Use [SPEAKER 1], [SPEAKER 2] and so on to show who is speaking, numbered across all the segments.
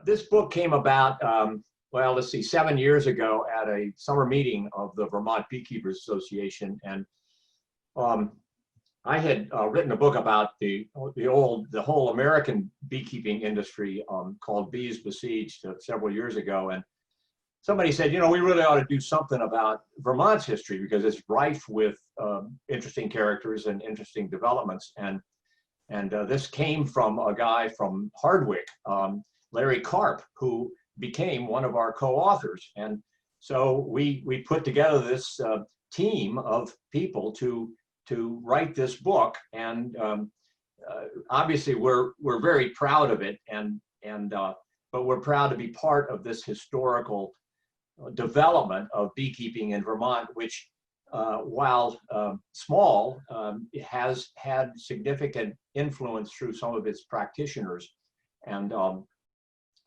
[SPEAKER 1] This book came about, well, let's see, 7 years ago at a summer meeting of the Vermont Beekeepers Association. And I had written a book about the whole American beekeeping industry called Besieged several years ago. And somebody said, you know, we really ought to do something about Vermont's history because it's rife with interesting characters and interesting developments. And this came from a guy from Hardwick, Larry Karp, who became one of our co-authors. And so we put together this team of people to write this book. And obviously we're very proud of it, but we're proud to be part of this historical development of beekeeping in Vermont, which while small, it has had significant influence through some of its practitioners. And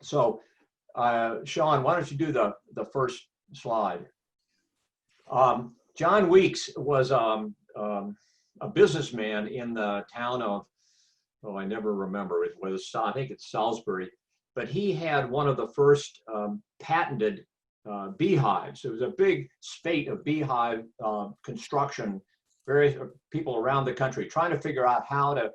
[SPEAKER 1] so, Sean, why don't you do the first slide? John Weeks was a businessman in the town of, oh, I never remember, it was, I think it's Salisbury, but he had one of the first patented beehives. It was a big spate of beehive construction, various people around the country trying to figure out how to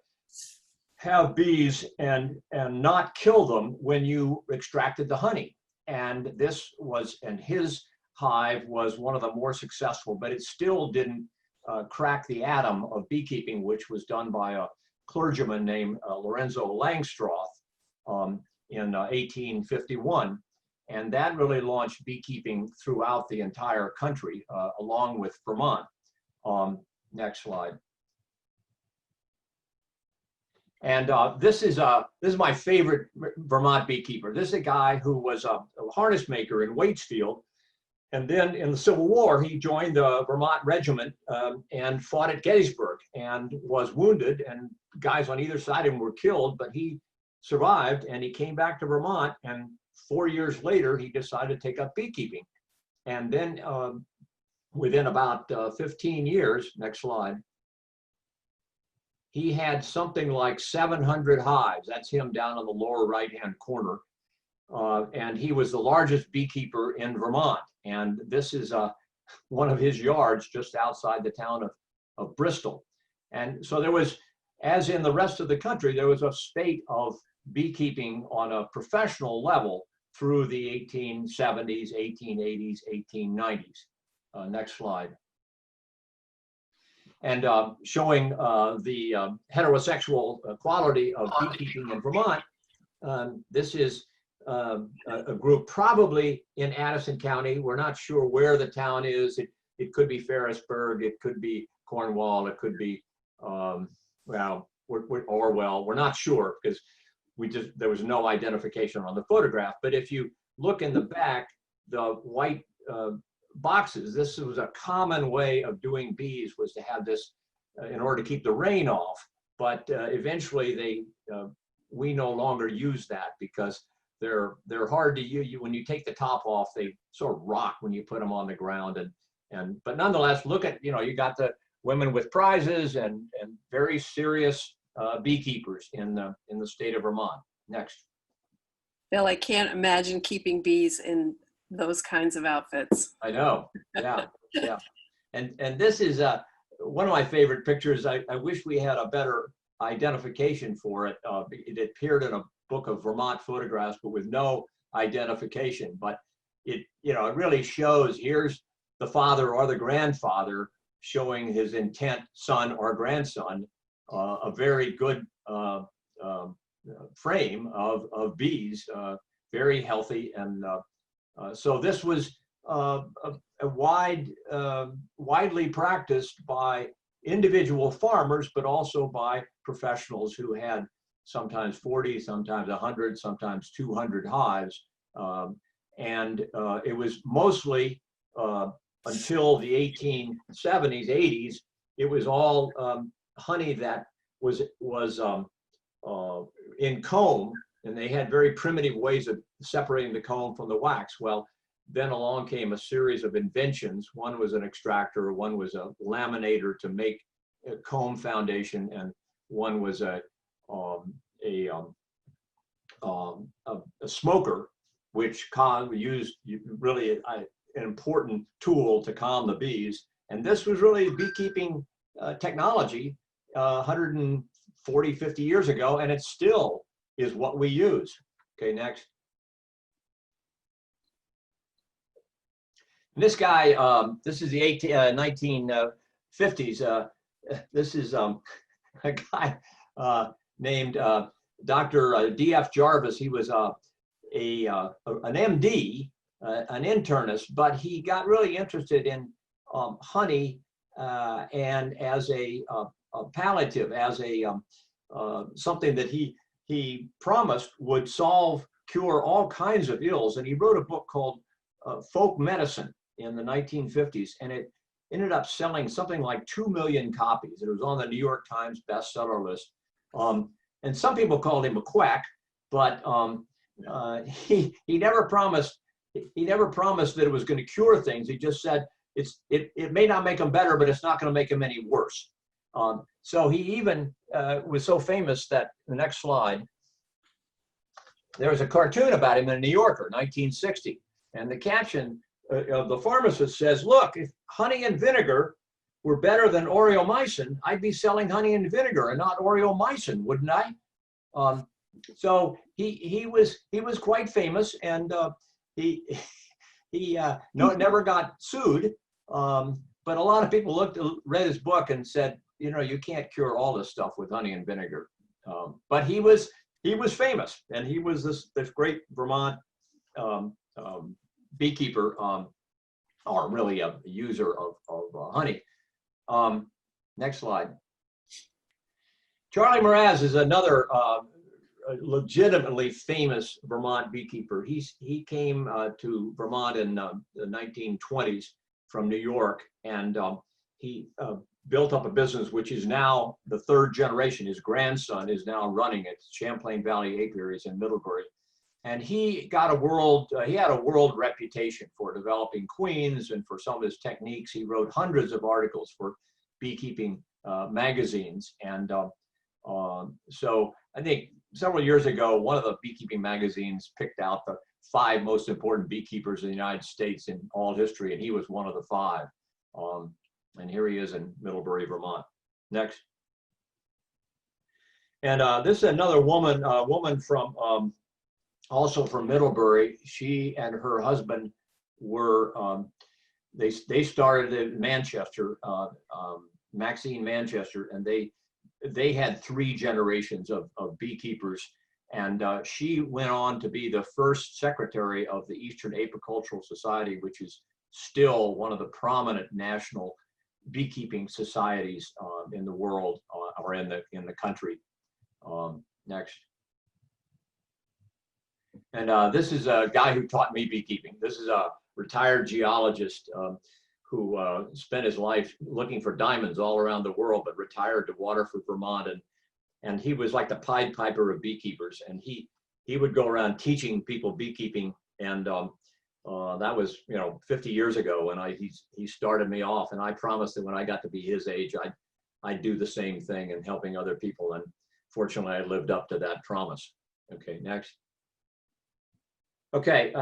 [SPEAKER 1] have bees and not kill them when you extracted the honey. And this was, and his hive was one of the more successful, but it still didn't crack the atom of beekeeping, which was done by a clergyman named Lorenzo Langstroth in 1851. And that really launched beekeeping throughout the entire country, along with Vermont. Next slide. And this is my favorite Vermont beekeeper. This is a guy who was a harness maker in Waitsfield. And then in the Civil War, he joined the Vermont Regiment and fought at Gettysburg and was wounded, and guys on either side of him were killed, but he survived and he came back to Vermont, and 4 years later, he decided to take up beekeeping. And then within about 15 years, next slide, he had something like 700 hives. That's him down on the lower right-hand corner. And he was the largest beekeeper in Vermont. And this is one of his yards just outside the town of Bristol. And so there was, as in the rest of the country, there was a spate of beekeeping on a professional level through the 1870s, 1880s, 1890s. Next slide. And showing the heterosexual quality of beekeeping in Vermont. This is a group probably in Addison County. We're not sure where the town is. It could be Ferrisburg, it could be Cornwall, it could be, well, Orwell. We're not sure because there was no identification on the photograph. But if you look in the back, the white boxes, this was a common way of doing bees, was to have this in order to keep the rain off. But eventually we no longer use that because they're hard to use. When you take the top off, they sort of rock when you put them on the ground. But nonetheless, look at, you got the women with prizes and very serious beekeepers in the state of Vermont. Next.
[SPEAKER 2] Bill, I can't imagine keeping bees in those kinds of outfits.
[SPEAKER 1] I know. Yeah, yeah. And this is one of my favorite pictures. I wish we had a better identification for it. It appeared in a book of Vermont photographs, but with no identification. But it really shows, here's the father or the grandfather showing his intent son or grandson, a very good frame of bees, very healthy. And so this was widely practiced by individual farmers, but also by professionals who had sometimes 40, sometimes 100, sometimes 200 hives. And it was mostly until the 1870s, 80s, it was all honey that was in comb, and they had very primitive ways of separating the comb from the wax. Well, then along came a series of inventions. One was an extractor, one was a laminator to make a comb foundation, and one was a a smoker, which used really an important tool to calm the bees. And this was really beekeeping technology 140, 50 years ago, and it still is what we use. Okay, next. And this guy, this is the 1950s. This is a guy named Dr. D.F. Jarvis. He was an MD, an internist, but he got really interested in honey and as a palliative, as a something that he promised would cure all kinds of ills. And he wrote a book called Folk Medicine in the 1950s, and it ended up selling something like 2 million copies. It was on the New York Times bestseller list. And some people called him a quack, but he never promised that it was going to cure things. He just said it may not make them better, but it's not going to make them any worse. So he even was so famous that, the next slide, there was a cartoon about him in New Yorker, 1960, and the caption of the pharmacist says, "Look, if honey and vinegar were better than Oreomycin, I'd be selling honey and vinegar and not Oreomycin, wouldn't I?" So he was quite famous, and he never got sued. But a lot of people read his book and said, you know, you can't cure all this stuff with honey and vinegar. But he was famous, and he was this great Vermont beekeeper, or really a user of honey. Next slide. Charlie Mraz is another legitimately famous Vermont beekeeper. He came to Vermont in the 1920s from New York, and he built up a business which is now the third generation. His grandson is now running it, Champlain Valley Apiaries in Middlebury. And he had a world reputation for developing queens and for some of his techniques. He wrote hundreds of articles for beekeeping magazines. And so I think several years ago, one of the beekeeping magazines picked out the 5 most important beekeepers in the United States in all history, and he was one of the 5. And here he is in Middlebury, Vermont. Next. And this is another woman from also from Middlebury. She and her husband were, they started in Manchester, Maxine Manchester, and they had 3 generations of beekeepers. And she went on to be the first secretary of the Eastern Apicultural Society, which is still one of the prominent national beekeeping societies in the world, or in the country. Next. And this is a guy who taught me beekeeping. This is a retired geologist who spent his life looking for diamonds all around the world, but retired to Waterford, Vermont, and he was like the Pied Piper of beekeepers. And he would go around teaching people beekeeping, and that was 50 years ago when he started me off, and I promised that when I got to be his age, I'd do the same thing in helping other people, and fortunately I lived up to that promise. Okay, next. Okay,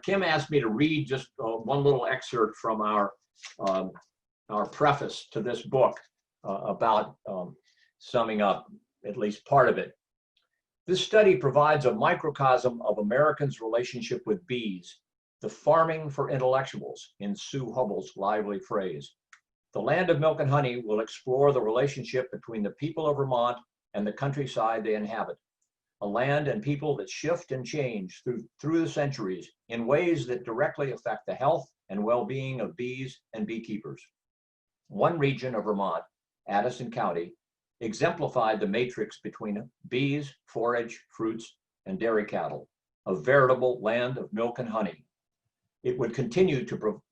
[SPEAKER 1] Kim asked me to read just one little excerpt from our preface to this book about summing up at least part of it. This study provides a microcosm of Americans' relationship with bees, the farming for intellectuals, in Sue Hubbell's lively phrase. The Land of Milk and Honey will explore the relationship between the people of Vermont and the countryside they inhabit, a land and people that shift and change through the centuries in ways that directly affect the health and well-being of bees and beekeepers. One region of Vermont, Addison County, exemplified the matrix between bees, forage, fruits, and dairy cattle, a veritable land of milk and honey. It would continue to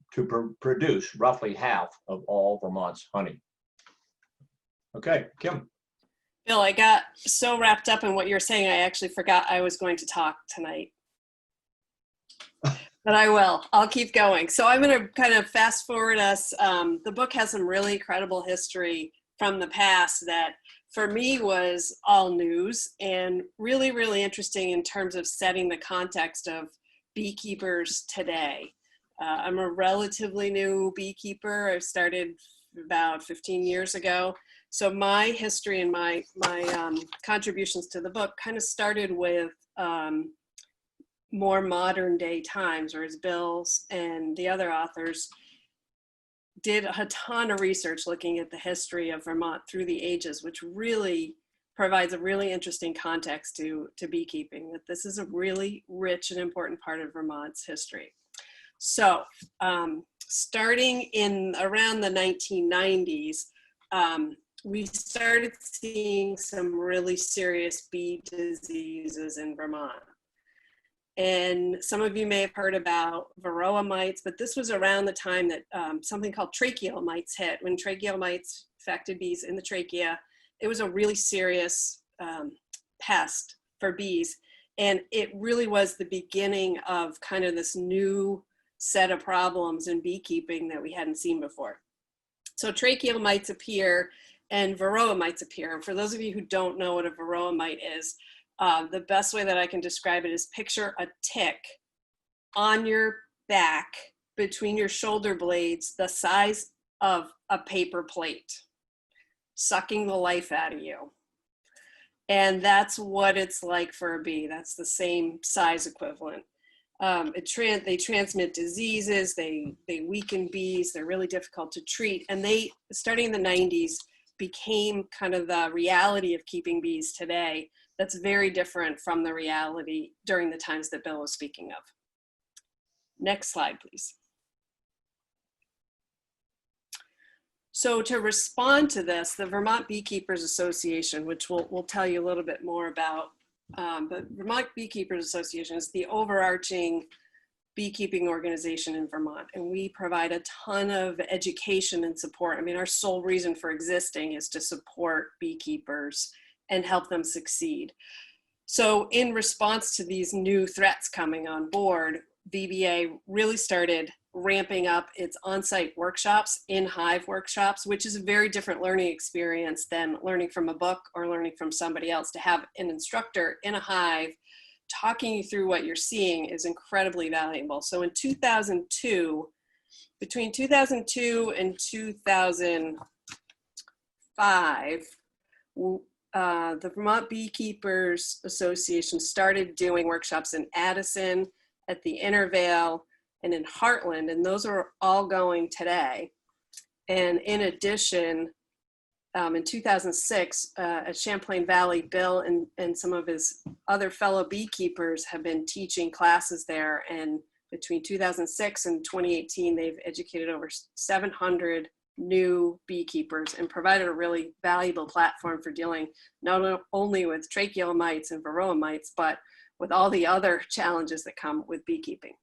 [SPEAKER 1] produce roughly half of all Vermont's honey. Okay, Kim.
[SPEAKER 2] Bill, I got so wrapped up in what you're saying, I actually forgot I was going to talk tonight. But I will. I'll keep going. So I'm going to kind of fast forward us. The book has some really credible history from the past that for me was all news and really, really interesting in terms of setting the context of beekeepers today. I'm a relatively new beekeeper. I started about 15 years ago. So my history and my contributions to the book kind of started with more modern day times, whereas Bill's and the other authors did a ton of research looking at the history of Vermont through the ages, which really provides a really interesting context to beekeeping, that this is a really rich and important part of Vermont's history. So starting in around the 1990s, we started seeing some really serious bee diseases in Vermont. And some of you may have heard about varroa mites, but this was around the time that something called tracheal mites hit. When tracheal mites affected bees in the trachea, it was a really serious pest for bees. And it really was the beginning of kind of this new set of problems in beekeeping that we hadn't seen before. So tracheal mites appear and varroa mites appear. And for those of you who don't know what a varroa mite is, the best way that I can describe it is picture a tick on your back between your shoulder blades, the size of a paper plate, sucking the life out of you. And that's what it's like for a bee. That's the same size equivalent. They transmit diseases, they weaken bees, they're really difficult to treat. And they, starting in the 90s, became kind of the reality of keeping bees today. That's very different from the reality during the times that Bill was speaking of. Next slide, please. So to respond to this, the Vermont Beekeepers Association, which we'll tell you a little bit more about, but Vermont Beekeepers Association is the overarching beekeeping organization in Vermont, and we provide a ton of education and support. I mean, our sole reason for existing is to support beekeepers and help them succeed. So in response to these new threats coming on board, VBA really started ramping up its on-site workshops, in-hive workshops, which is a very different learning experience than learning from a book or learning from somebody else. To have an instructor in a hive talking you through what you're seeing is incredibly valuable. So in 2002, between 2002 and 2005, the Vermont Beekeepers Association started doing workshops in Addison, at the Intervale, and in Heartland, and those are all going today. And in addition, in 2006, at Champlain Valley, Bill and some of his other fellow beekeepers have been teaching classes there, and between 2006 and 2018, they've educated over 700 new beekeepers and provided a really valuable platform for dealing not only with tracheal mites and varroa mites, but with all the other challenges that come with beekeeping.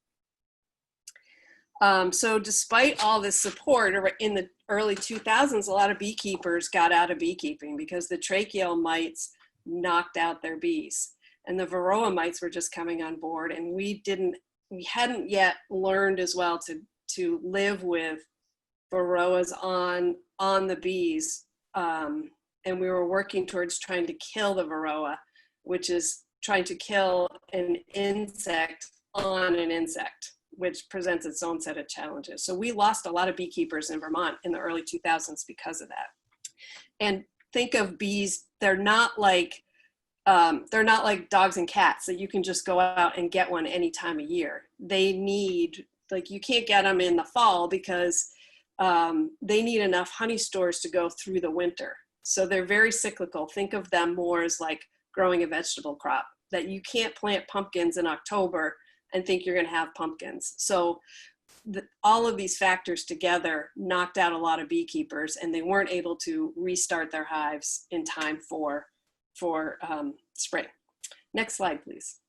[SPEAKER 2] So despite all this support, in the early 2000s, a lot of beekeepers got out of beekeeping because the tracheal mites knocked out their bees, and the varroa mites were just coming on board, and we hadn't yet learned as well to live with varroas on the bees, and we were working towards trying to kill the varroa, which is trying to kill an insect on an insect, which presents its own set of challenges. So we lost a lot of beekeepers in Vermont in the early 2000s because of that. And think of bees, they're not like dogs and cats that you can just go out and get one any time of year. They need, you can't get them in the fall because they need enough honey stores to go through the winter. So they're very cyclical. Think of them more as like growing a vegetable crop, that you can't plant pumpkins in October and think you're going to have pumpkins. So all of these factors together knocked out a lot of beekeepers, and they weren't able to restart their hives in time for spring. Next slide, please.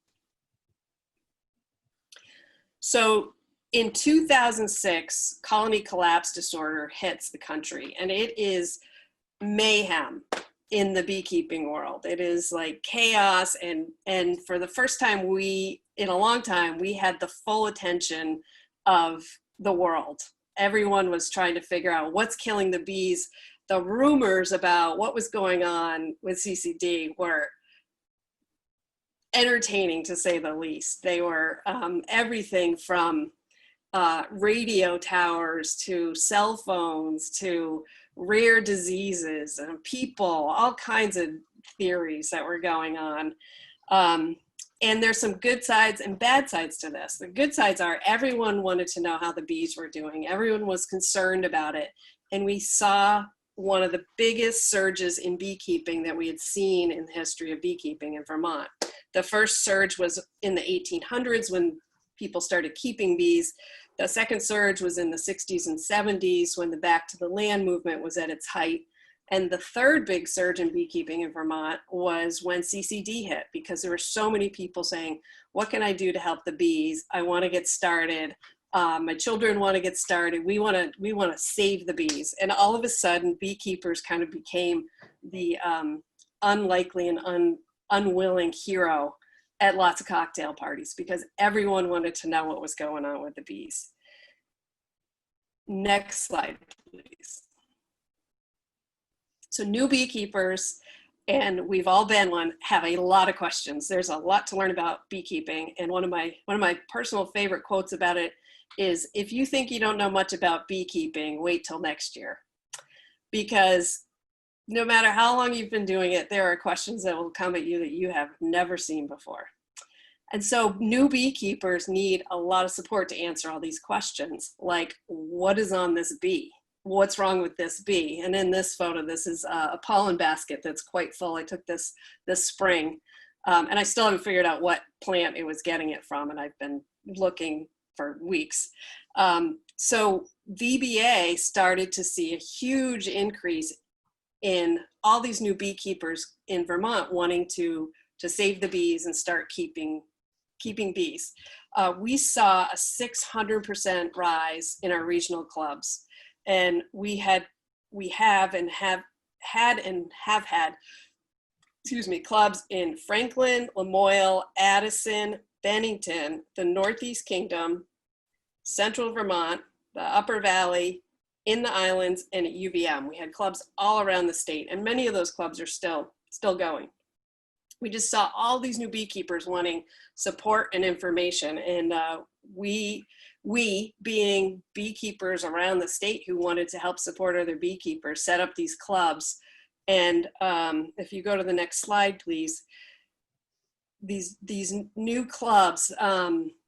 [SPEAKER 2] So in 2006, colony collapse disorder hits the country, and it is mayhem in the beekeeping world. It is like chaos, and for the first time in a long time, we had the full attention of the world. Everyone was trying to figure out what's killing the bees. the rumors about what was going on with CCD were entertaining, to say the least. They were everything from radio towers to cell phones to rare diseases and people, all kinds of theories that were going on. And there's some good sides and bad sides to this. The good sides are everyone wanted to know how the bees were doing. Everyone was concerned about it. And we saw one of the biggest surges in beekeeping that we had seen in the history of beekeeping in Vermont. The first surge was in the 1800s when people started keeping bees. The second surge was in the 60s and 70s when the Back to the Land movement was at its height. And the third big surge in beekeeping in Vermont was when CCD hit, because there were so many people saying, what can I do to help the bees? I want to get started. My children want to get started. We want to save the bees. And all of a sudden, beekeepers kind of became the unlikely and unwilling hero at lots of cocktail parties, because everyone wanted to know what was going on with the bees. Next slide, please. So new beekeepers, and we've all been one, have a lot of questions. There's a lot to learn about beekeeping. And one of my personal favorite quotes about it is, if you think you don't know much about beekeeping, wait till next year. Because no matter how long you've been doing it, there are questions that will come at you that you have never seen before. And so new beekeepers need a lot of support to answer all these questions, like what is on this bee? What's wrong with this bee? And in this photo, this is a pollen basket that's quite full. I took this spring, and I still haven't figured out what plant it was getting it from, and I've been looking for weeks. So VBA started to see a huge increase in all these new beekeepers in Vermont wanting to save the bees and start keeping bees. We saw a 600% rise in our regional clubs. And we have had clubs in Franklin, Lamoille, Addison, Bennington, the Northeast Kingdom, Central Vermont, the Upper Valley, in the islands, and at UVM. We had clubs all around the state, and many of those clubs are still going. We just saw all these new beekeepers wanting support and information, and we being beekeepers around the state who wanted to help support other beekeepers, set up these clubs. And if you go to the next slide, please, these new clubs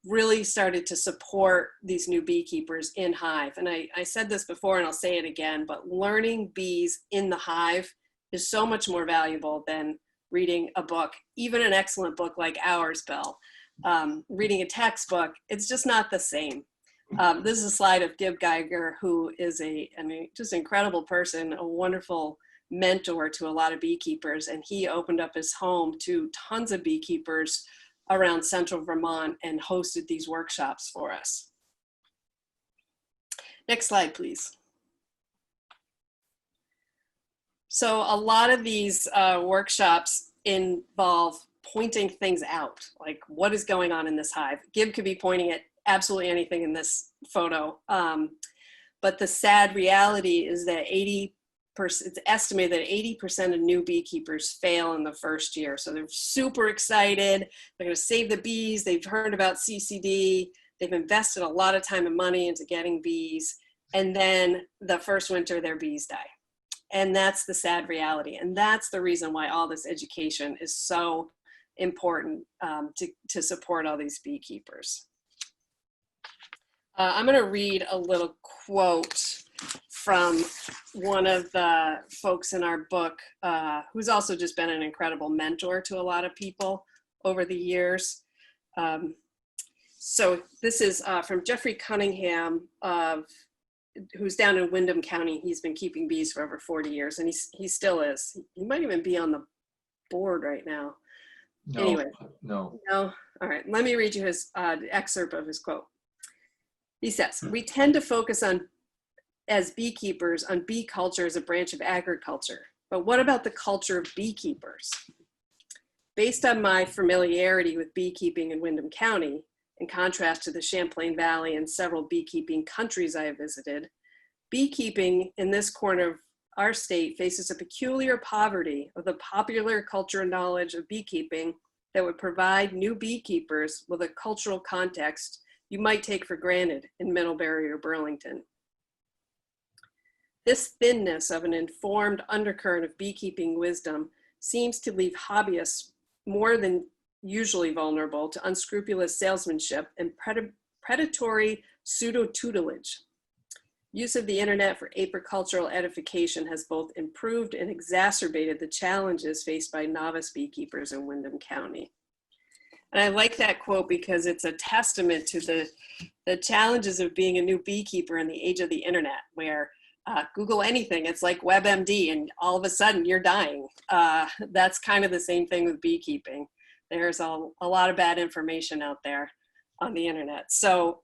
[SPEAKER 2] really started to support these new beekeepers in hive. And I said this before and I'll say it again, but learning bees in the hive is so much more valuable than reading a book, even an excellent book like ours, Bill. Reading a textbook, it's just not the same. This is a slide of Gib Geiger, who is just incredible person, a wonderful mentor to a lot of beekeepers, and he opened up his home to tons of beekeepers around central Vermont and hosted these workshops for us. Next slide, please. So a lot of these workshops involve pointing things out, like what is going on in this hive. Gib could be pointing at absolutely anything in this photo, but the sad reality is that it's estimated that 80% of new beekeepers fail in the first year. So they're super excited, they're gonna save the bees, they've heard about CCD, they've invested a lot of time and money into getting bees, and then the first winter their bees die. And that's the sad reality. And that's the reason why all this education is so important to support all these beekeepers. I'm going to read a little quote from one of the folks in our book, who's also just been an incredible mentor to a lot of people over the years. So this is from Jeffrey Cunningham, who's down in Windham County. He's been keeping bees for over 40 years, and he still is. He might even be on the board right now.
[SPEAKER 1] No,
[SPEAKER 2] anyway.
[SPEAKER 1] No.
[SPEAKER 2] All right, let me read you his excerpt of his quote. He says, "We tend to focus on, as beekeepers, on bee culture as a branch of agriculture. But what about the culture of beekeepers? Based on my familiarity with beekeeping in Windham County, in contrast to the Champlain Valley and several beekeeping countries I have visited, beekeeping in this corner our state faces a peculiar poverty of the popular culture and knowledge of beekeeping that would provide new beekeepers with a cultural context you might take for granted in Middlebury or Burlington. This thinness of an informed undercurrent of beekeeping wisdom seems to leave hobbyists more than usually vulnerable to unscrupulous salesmanship and predatory pseudo-tutelage. Use of the internet for apicultural edification has both improved and exacerbated the challenges faced by novice beekeepers in Windham County. And I like that quote because it's a testament to the challenges of being a new beekeeper in the age of the internet, where Google anything, it's like WebMD, and all of a sudden you're dying. That's kind of the same thing with beekeeping. There's a lot of bad information out there on the internet. So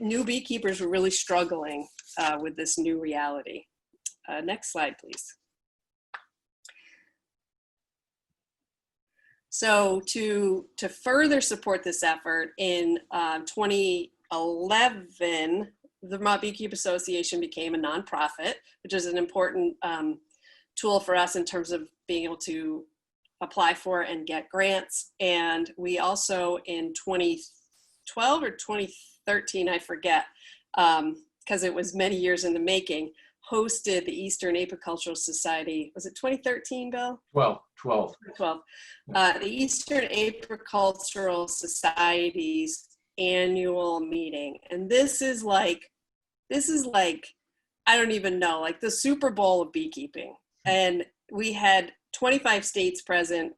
[SPEAKER 2] new beekeepers were really struggling with this new reality. Next slide, please. So to further support this effort, in 2011, the Vermont Beekeeping Association became a nonprofit, which is an important tool for us in terms of being able to apply for and get grants. And we also, in 2012 or 2013, I forget, because it was many years in the making, hosted the Eastern Apicultural Society. Was it 2013, Bill?
[SPEAKER 1] 12.
[SPEAKER 2] The Eastern Apicultural Society's annual meeting. And this is like, I don't even know, like the Super Bowl of beekeeping. And we had 25 states present,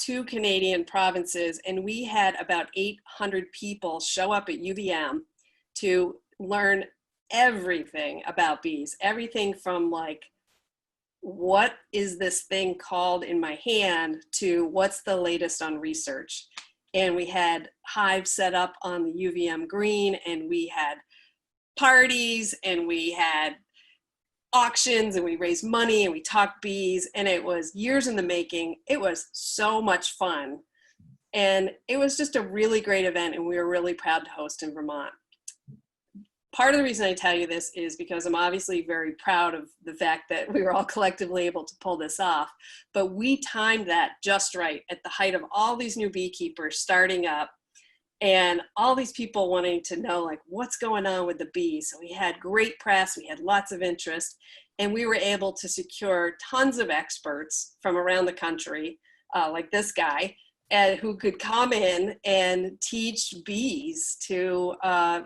[SPEAKER 2] 2 Canadian provinces, and we had about 800 people show up at UVM to learn everything about bees, everything from like, what is this thing called in my hand, to what's the latest on research. And we had hives set up on the UVM green, and we had parties, and we had auctions, and we raised money, and we talked bees, and it was years in the making. It was so much fun. And it was just a really great event, and we were really proud to host in Vermont. Part of the reason I tell you this is because I'm obviously very proud of the fact that we were all collectively able to pull this off, but we timed that just right at the height of all these new beekeepers starting up and all these people wanting to know like what's going on with the bees. So we had great press, we had lots of interest, and we were able to secure tons of experts from around the country, like this guy, who could come in and teach bees to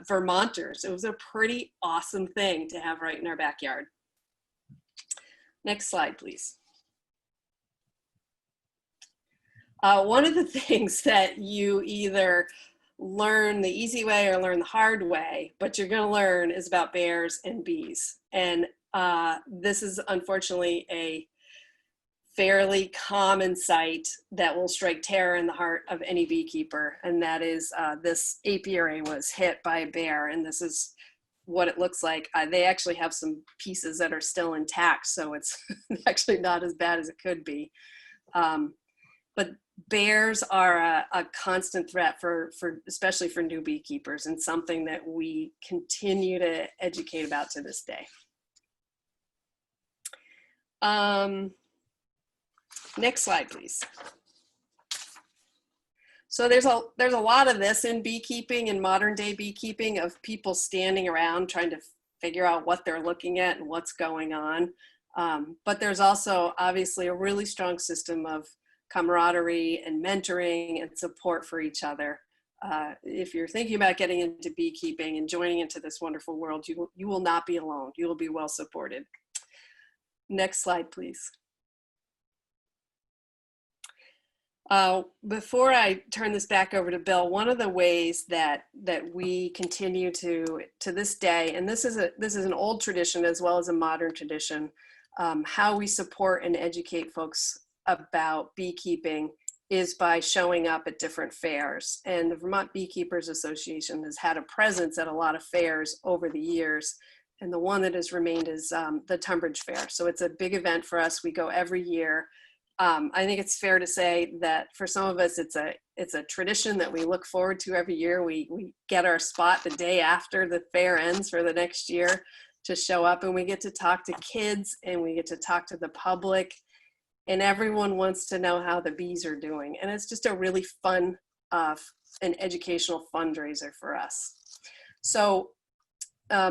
[SPEAKER 2] Vermonters. It was a pretty awesome thing to have right in our backyard. Next slide, please. One of the things that you either learn the easy way or learn the hard way, but you're gonna learn, is about bears and bees. And this is unfortunately a fairly common sight that will strike terror in the heart of any beekeeper, and that is this apiary was hit by a bear, and this is what it looks like. They actually have some pieces that are still intact, so it's actually not as bad as it could be. But bears are a constant threat for especially for new beekeepers, and something that we continue to educate about to this day. Next slide, please. So there's a lot of this in beekeeping, in modern day beekeeping, of people standing around trying to figure out what they're looking at and what's going on. But there's also obviously a really strong system of camaraderie and mentoring and support for each other. If you're thinking about getting into beekeeping and joining into this wonderful world, you will not be alone. You will be well supported. Next slide, please. Before I turn this back over to Bill, one of the ways that we continue to this day, and this is an old tradition as well as a modern tradition, how we support and educate folks about beekeeping is by showing up at different fairs. And the Vermont Beekeepers Association has had a presence at a lot of fairs over the years. And the one that has remained is the Tunbridge Fair. So it's a big event for us. We go every year. I think it's fair to say that for some of us, it's a tradition that we look forward to every year. We get our spot the day after the fair ends for the next year. to show up, and we get to talk to kids and we get to talk to the public, and everyone wants to know how the bees are doing. And it's just a really fun and educational fundraiser for us. So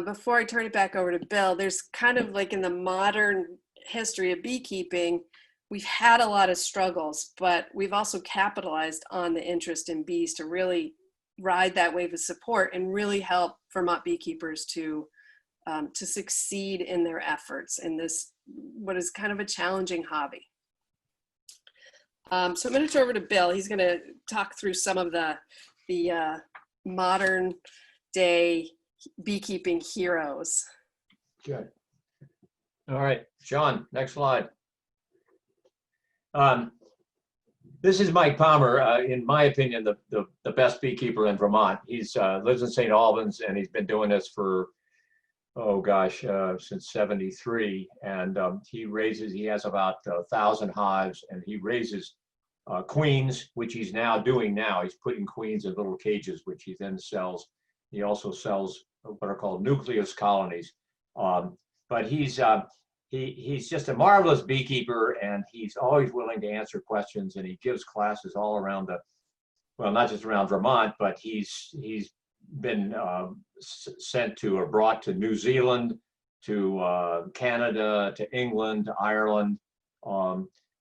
[SPEAKER 2] before I turn it back over to Bill, there's kind of like in the modern history of beekeeping, we've had a lot of struggles, but we've also capitalized on the interest in bees to really ride that wave of support and really help Vermont beekeepers to succeed in their efforts in this, what is kind of a challenging hobby. So I'm going to turn over to Bill. He's going to talk through some of the modern day beekeeping heroes.
[SPEAKER 1] Good. All right, Sean, next slide. This is Mike Palmer, in my opinion, the best beekeeper in Vermont. He's lives in St. Albans, and he's been doing this for, oh gosh, since '73. And he has about 1,000 hives, and he raises queens, which he's now doing now. He's putting queens in little cages, which he then sells. He also sells what are called nucleus colonies. But he's just a marvelous beekeeper, and he's always willing to answer questions, and he gives classes all around well, not just around Vermont, but he's been sent to or brought to New Zealand, to Canada, to England, to Ireland,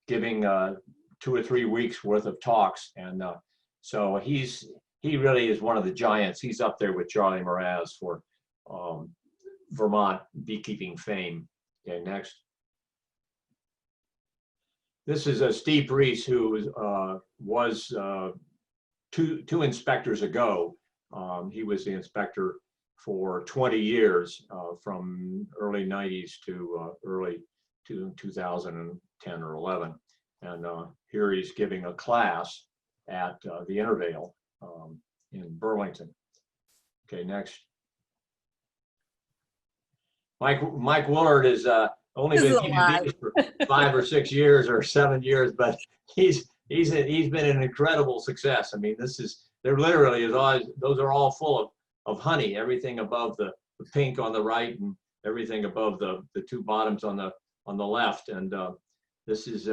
[SPEAKER 1] giving 2 or 3 weeks worth of talks. And so he really is one of the giants. He's up there with Charlie Mraz for Vermont beekeeping fame. Okay, next. This is Steve Reese, who was two inspectors ago. He was the inspector for 20 years, from early 90s to early 2010 or 11. And here he's giving a class at the Intervale in Burlington. Okay, next. Mike Willard has only been keeping bees for 5 or 6 years or 7 years, but he's been an incredible success. I mean, there literally is always, those are all full of honey. Everything above the pink on the right, and everything above the 2 bottoms on the left. And this is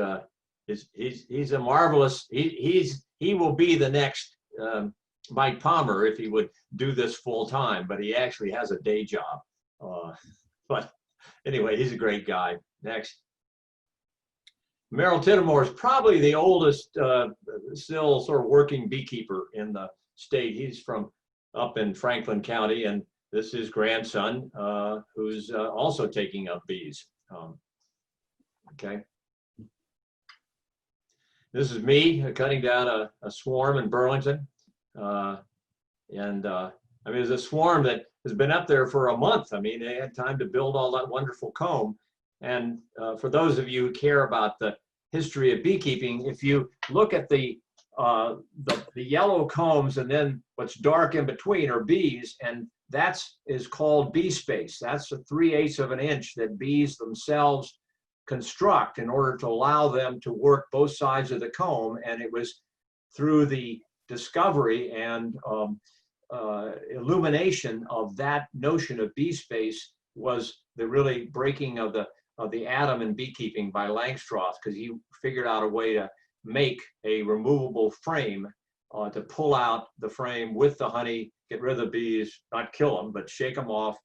[SPEAKER 1] he's a marvelous. He will be the next Mike Palmer if he would do this full time, but he actually has a day job. But anyway, he's a great guy. Next. Meryl Ten Moore is probably the oldest still sort of working beekeeper in the state. He's from up in Franklin County, and this is his grandson, who's also taking up bees. Okay. This is me cutting down a swarm in Burlington. I mean, there's a swarm that has been up there for a month. I mean, they had time to build all that wonderful comb. And for those of you who care about the history of beekeeping, if you look at the yellow combs, and then what's dark in between are bees, and is called bee space. That's a 3/8 of an inch that bees themselves construct in order to allow them to work both sides of the comb. And it was through the discovery and illumination of that notion of bee space was the really breaking of the atom in beekeeping by Langstroth, because he figured out a way to make a removable frame to pull out the frame with the honey, get rid of the bees, not kill them, but shake them off,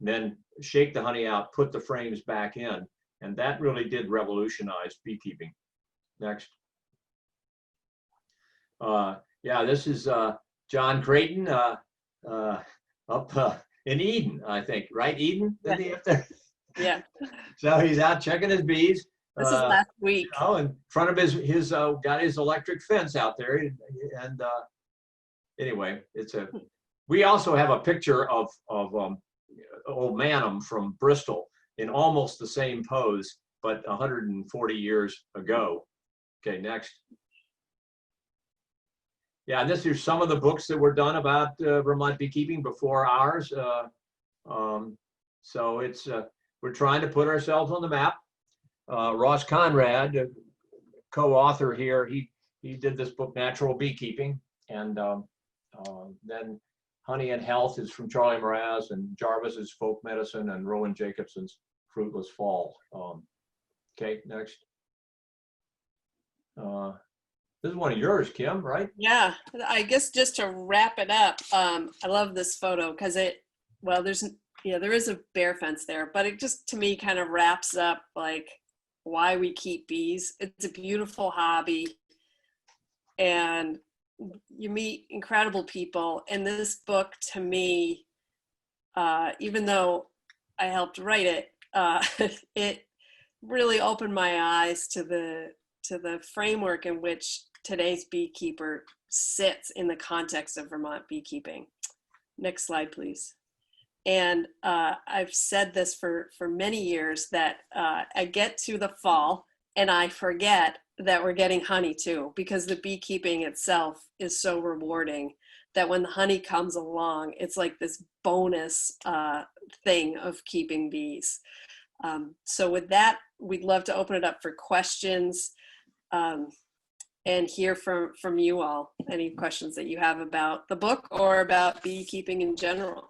[SPEAKER 1] and then shake the honey out, put the frames back in. And that really did revolutionize beekeeping. Next. Yeah, this is John Creighton up in Eden, I think, right? Eden?
[SPEAKER 2] Yeah. Yeah.
[SPEAKER 1] So he's out checking his bees.
[SPEAKER 2] This is last week.
[SPEAKER 1] You know, in front of his got his electric fence out there. And anyway, we also have a picture of old Manham from Bristol in almost the same pose, but 140 years ago. Okay, next. Yeah, and this is some of the books that were done about Vermont beekeeping before ours. So we're trying to put ourselves on the map. Ross Conrad, co-author here, he did this book, Natural Beekeeping, and then Honey and Health is from Charlie Mraz, and Jarvis is Folk Medicine, and Rowan Jacobson's Fruitless Fall. Okay, next. This is one of yours, Kim, right?
[SPEAKER 2] Yeah, I guess just to wrap it up, I love this photo because there is a bear fence there, but it just to me kind of wraps up like why we keep bees. It's a beautiful hobby, and you meet incredible people. And this book, to me, even though I helped write it, it really opened my eyes to the framework in which today's beekeeper sits in the context of Vermont beekeeping. Next slide, please. And I've said this for many years that I get to the fall and I forget that we're getting honey too, because the beekeeping itself is so rewarding that when the honey comes along, it's like this bonus thing of keeping bees. So with that, we'd love to open it up for questions and hear from you all, any questions that you have about the book or about beekeeping in general.